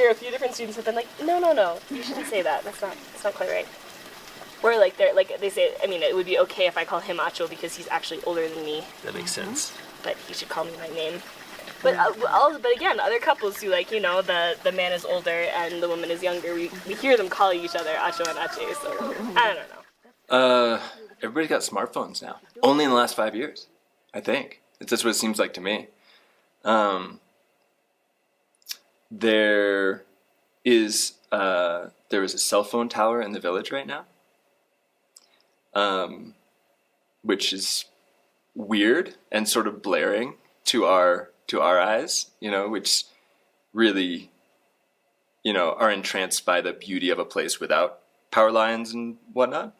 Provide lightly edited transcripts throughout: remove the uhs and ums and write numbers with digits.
year, a few different students have been like, no, you shouldn't say that. That's not quite right. Or like they say, I mean, it would be okay if I call him macho because he's actually older than me. That makes sense. But he should call me my name. But but again, other couples who like, the man is older and the woman is younger, we hear them calling each other acho and ache. So I don't know. Everybody's got smartphones now. Only in the last 5 years, I think. That's what it seems like to me. There is a cell phone tower in the village right now, which is weird and sort of blaring to our eyes, which really, are entranced by the beauty of a place without power lines and whatnot.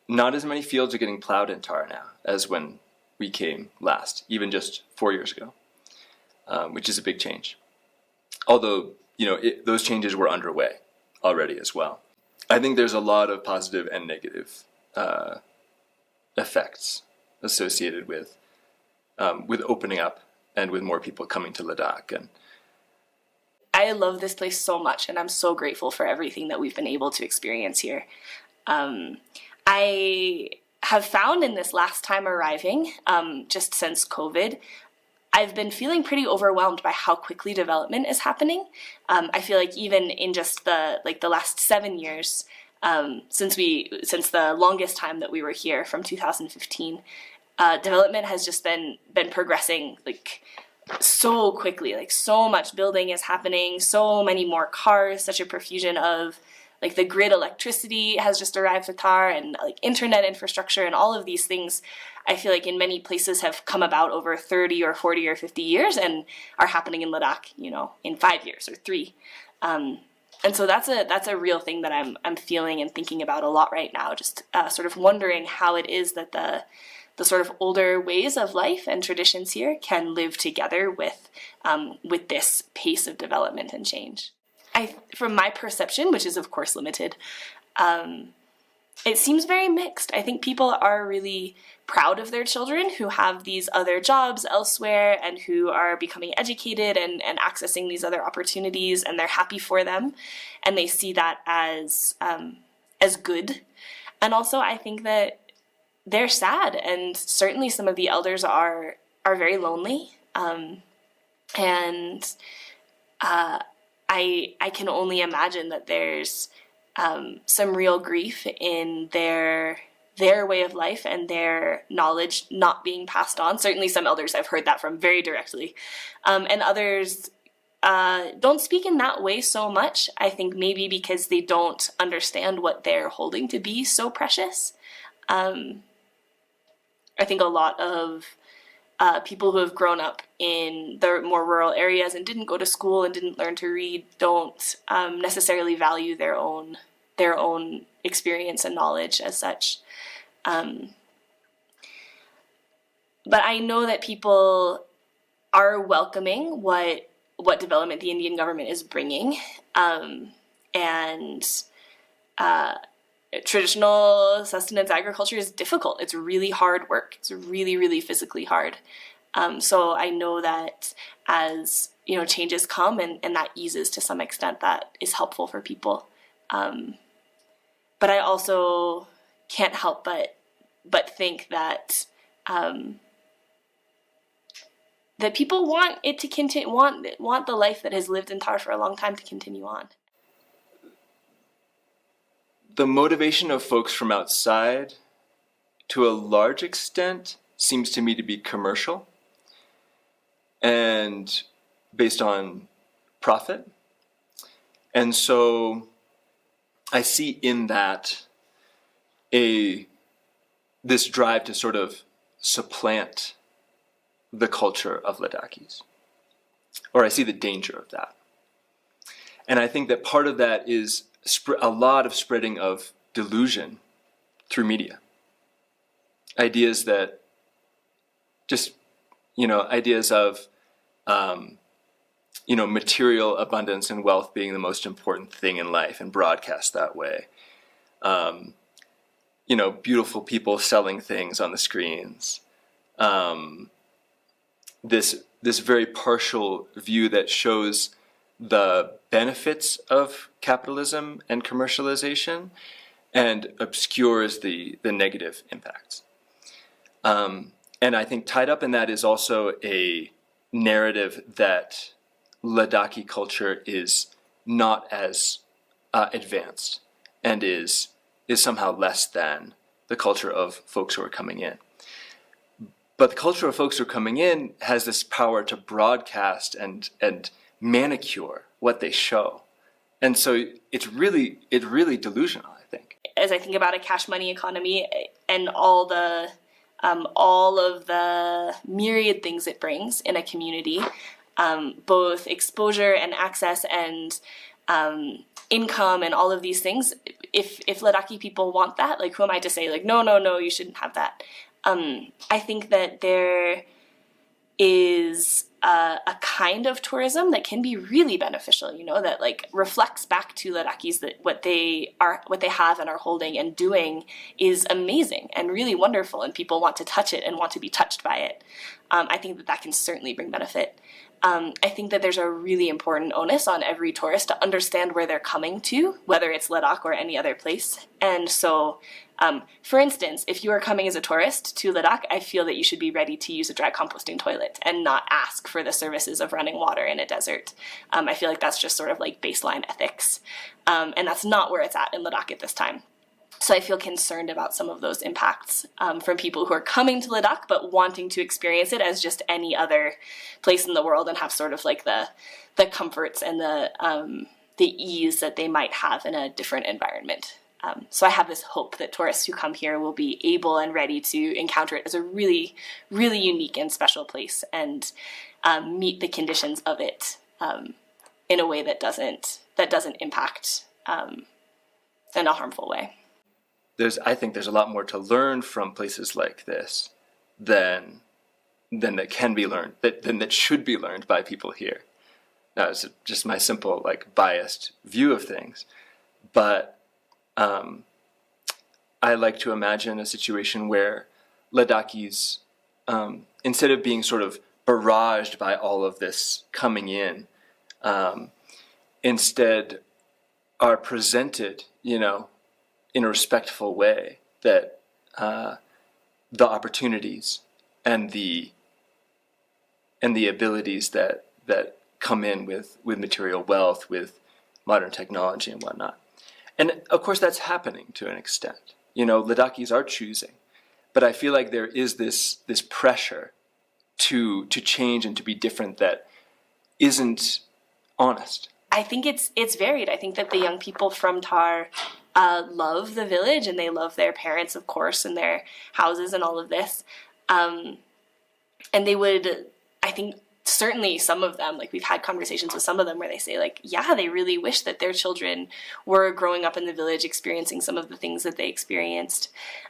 Not as many fields are getting plowed in tar now as when we came last, even just 4 years ago, which is a big change. Although, those changes were underway already as well. I think there's a lot of positive and negative effects associated with opening up and with more people coming to Ladakh. And I love this place so much, and I'm so grateful for everything that we've been able to experience here. I have found in this last time arriving, just since COVID, I've been feeling pretty overwhelmed by how quickly development is happening. I feel like even in just the last 7 years, since the longest time that we were here from 2015, development has just been progressing so quickly. So much building is happening, so many more cars, such a profusion of the grid electricity has just arrived to Tar, and internet infrastructure and all of these things I feel like in many places have come about over 30 or 40 or 50 years and are happening in Ladakh, in 5 years or 3. And so that's a real thing that I'm feeling and thinking about a lot right now, just sort of wondering how it is that the sort of older ways of life and traditions here can live together with this pace of development and change. From my perception, which is of course limited, it seems very mixed. I think people are really proud of their children who have these other jobs elsewhere and who are becoming educated and accessing these other opportunities, and they're happy for them, and they see that as good. And also I think that they're sad, and certainly some of the elders are very lonely, and I can only imagine that there's some real grief in their way of life and their knowledge not being passed on. Certainly some elders I've heard that from very directly. And others don't speak in that way so much, I think maybe because they don't understand what they're holding to be so precious. I think a lot of people who have grown up in the more rural areas and didn't go to school and didn't learn to read don't necessarily value their own experience and knowledge as such. But I know that people are welcoming what development the Indian government is bringing, and traditional sustenance agriculture is difficult. It's really hard work. It's really, really physically hard. So I know that as changes come and that eases to some extent, that is helpful for people. But I also can't help but think that that people want it to continue, want the life that has lived in Tar for a long time to continue on. The motivation of folks from outside, to a large extent, seems to me to be commercial and based on profit. And so I see in that this drive to sort of supplant the culture of Ladakhis, or I see the danger of that. And I think that part of that is a lot of spreading of delusion through media. Ideas that ideas of, material abundance and wealth being the most important thing in life and broadcast that way. Beautiful people selling things on the screens. this very partial view that shows the benefits of capitalism and commercialization and obscures the negative impacts. And I think tied up in that is also a narrative that Ladakhi culture is not as advanced and is somehow less than the culture of folks who are coming in. But the culture of folks who are coming in has this power to broadcast and manicure what they show. And so it's really delusional, I think. As I think about a cash money economy and all of the myriad things it brings in a community, both exposure and access and income and all of these things, if Ladakhi people want that, like, who am I to say, like, no, you shouldn't have that? I think that there is a kind of tourism that can be really beneficial, that like reflects back to Ladakhis that what they have and are holding and doing is amazing and really wonderful, and people want to touch it and want to be touched by it. I think that can certainly bring benefit. I think that there's a really important onus on every tourist to understand where they're coming to, whether it's Ladakh or any other place. And so, for instance, if you are coming as a tourist to Ladakh, I feel that you should be ready to use a dry composting toilet and not ask for the services of running water in a desert. I feel like that's just sort of like baseline ethics. And that's not where it's at in Ladakh at this time. So I feel concerned about some of those impacts from people who are coming to Ladakh but wanting to experience it as just any other place in the world and have sort of like the comforts and the ease that they might have in a different environment. So I have this hope that tourists who come here will be able and ready to encounter it as a really, really unique and special place and meet the conditions of it in a way that doesn't impact in a harmful way. I think there's a lot more to learn from places like this than that can be learned, than that should be learned by people here. Now, it's just my simple, like, biased view of things. But I like to imagine a situation where Ladakhis, instead of being sort of barraged by all of this coming in, instead are presented, in a respectful way, that the opportunities and the abilities that come in with material wealth, with modern technology and whatnot. And of course that's happening to an extent. Ladakhis are choosing, but I feel like there is this pressure to change and to be different that isn't honest. I think it's varied. I think that the young people from Tar love the village, and they love their parents, of course, and their houses and all of this. And they would, I think, certainly some of them, like, we've had conversations with some of them where they say, like, yeah, they really wish that their children were growing up in the village, experiencing some of the things that they experienced.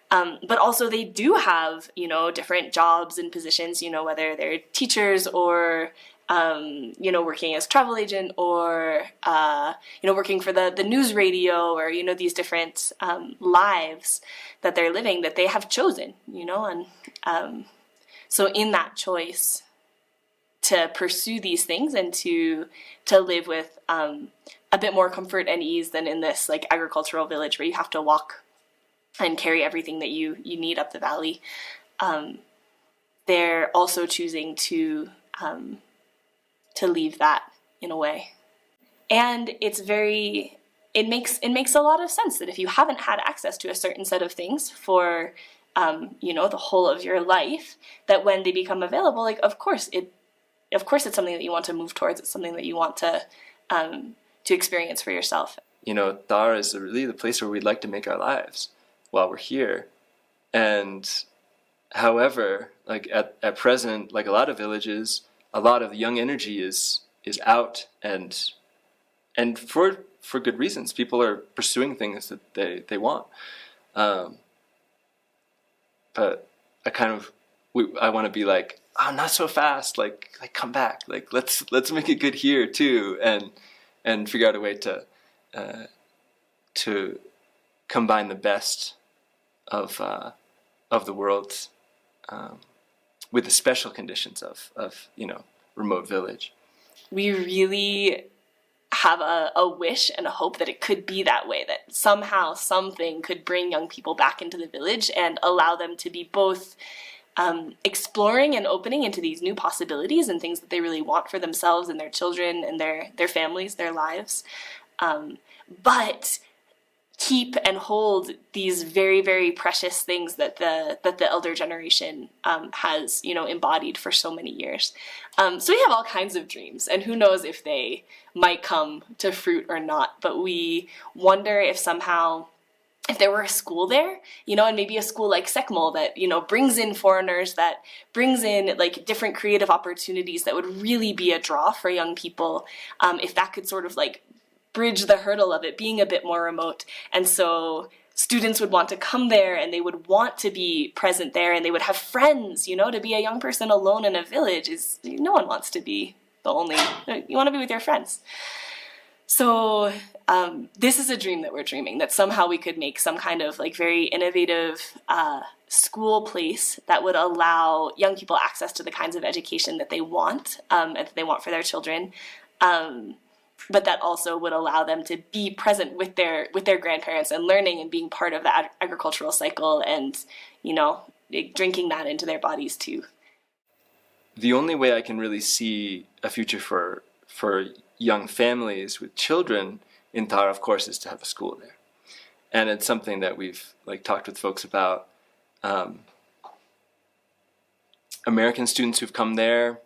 But also they do have, different jobs and positions, whether they're teachers or working as travel agent or, working for the news radio or, these different lives that they're living that they have chosen, and so in that choice to pursue these things and to live with a bit more comfort and ease than in this like agricultural village where you have to walk and carry everything that you need up the valley, they're also choosing to leave that in a way. And it makes a lot of sense that if you haven't had access to a certain set of things for, the whole of your life, that when they become available, like, of course it's something that you want to move towards. It's something that you want to experience for yourself. Tar is really the place where we'd like to make our lives while we're here. And however, like at present, like a lot of villages, a lot of young energy is out, and for good reasons. People are pursuing things that they want. But I want to be like, oh, not so fast. Like come back. Like let's make it good here too, and figure out a way to combine the best of the worlds with the special conditions of remote village. We really have a wish and a hope that it could be that way, that somehow something could bring young people back into the village and allow them to be both exploring and opening into these new possibilities and things that they really want for themselves and their children and their families, their lives, but keep and hold these very, very precious things that the elder generation has, embodied for so many years. So we have all kinds of dreams, and who knows if they might come to fruit or not, but we wonder if somehow, if there were a school there, and maybe a school like Sekmol that, brings in foreigners, that brings in like different creative opportunities that would really be a draw for young people, if that could sort of like bridge the hurdle of it being a bit more remote. And so students would want to come there and they would want to be present there and they would have friends, to be a young person alone in a village is, no one wants to be you want to be with your friends. So this is a dream that we're dreaming, that somehow we could make some kind of like very innovative school place that would allow young people access to the kinds of education that they want, and that they want for their children. But that also would allow them to be present with their grandparents and learning and being part of the agricultural cycle and, drinking that into their bodies too. The only way I can really see a future for young families with children in Tar, of course, is to have a school there. And it's something that we've talked with folks about. American students who've come there,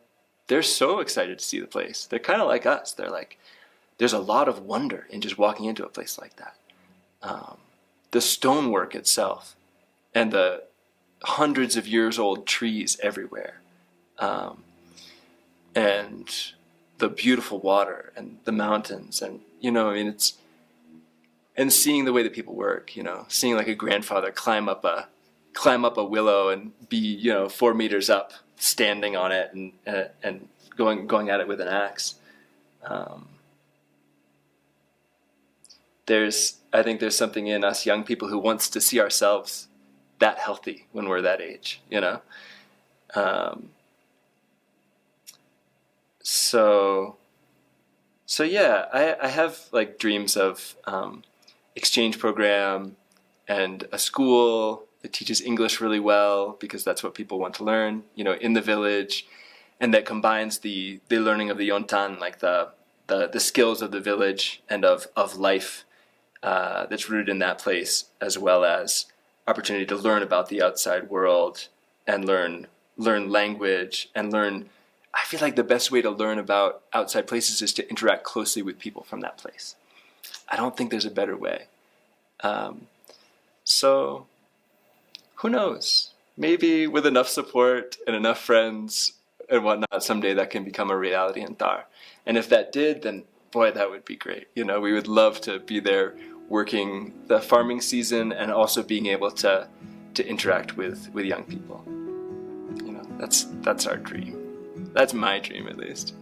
they're so excited to see the place. They're kind of like us. They're like, there's a lot of wonder in just walking into a place like that. The stonework itself and the hundreds of years old trees everywhere. And the beautiful water and the mountains and, it's, and seeing the way that people work, seeing like a grandfather climb up a willow and be, 4 meters up, standing on it and going at it with an axe. I think there's something in us young people who wants to see ourselves that healthy when we're that age, So yeah, I have like dreams of exchange program and a school that teaches English really well because that's what people want to learn, in the village, and that combines the learning of the Yontan, like the skills of the village and of life that's rooted in that place, as well as opportunity to learn about the outside world and learn language and learn. I feel like the best way to learn about outside places is to interact closely with people from that place. I don't think there's a better way. So who knows? Maybe with enough support and enough friends and whatnot, someday that can become a reality in Tar. And if that did, then boy, that would be great. We would love to be there working the farming season and also being able to interact with young people. That's our dream. That's my dream, at least.